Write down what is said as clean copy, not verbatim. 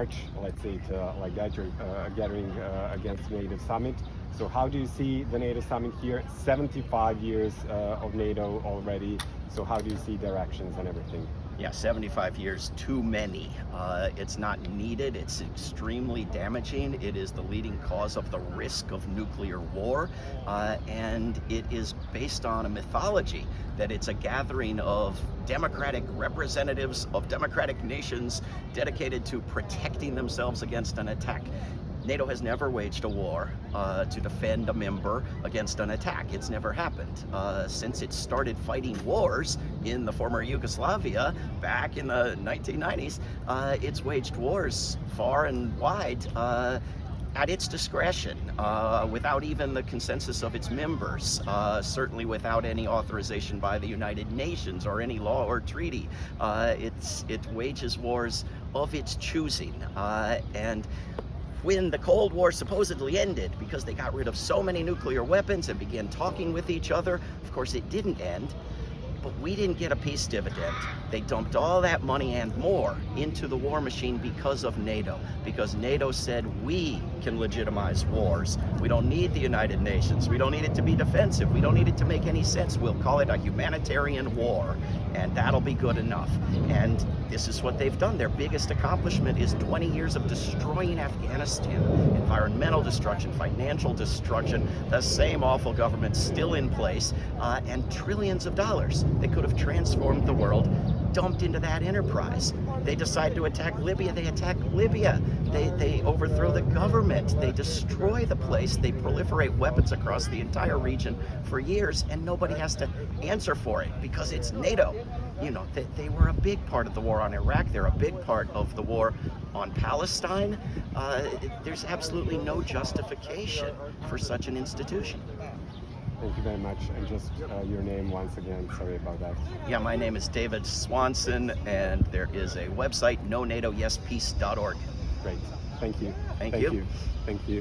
March, let's say, to like that, you're gathering against NATO summit. So how do you see the NATO summit here? 75 years of NATO already. So how do you see their actions and everything? Yeah, 75 years, too many. It's not needed. It's extremely damaging. It is the leading cause of the risk of nuclear war. And it is based on a mythology that it's a gathering of democratic representatives of democratic nations dedicated to protecting themselves against an attack. NATO has never waged a war to defend a member against an attack. It's never happened. Since it started fighting wars in the former Yugoslavia back in the 1990s, it's waged wars far and wide at its discretion, without even the consensus of its members, certainly without any authorization by the United Nations or any law or treaty. It wages wars of its choosing. And when the Cold War supposedly ended because they got rid of so many nuclear weapons and began talking with each other, of course it didn't end, but we didn't get a peace dividend. They dumped all that money and more into the war machine because of NATO, because NATO said we can legitimize wars. We don't need the United Nations. We don't need it to be defensive. We don't need it to make any sense. We'll call it a humanitarian war, and that'll be good enough. And this is what they've done. Their biggest accomplishment is 20 years of destroying Afghanistan. Environmental destruction, financial destruction, the same awful government still in place, and trillions of dollars that could have transformed the world dumped into that enterprise. They decide to attack Libya, they attack Libya. They overthrow the government, they destroy the place, they proliferate weapons across the entire region for years, and nobody has to answer for it because it's NATO. You know, they were a big part of the war on Iraq, they're a big part of the war on Palestine. There's absolutely no justification for such an institution. Thank you very much. And just your name once again, sorry about that. Yeah, my name is David Swanson, and there is a website, NoNatoYesPeace.org. Great. Thank you. Thank you. Thank you.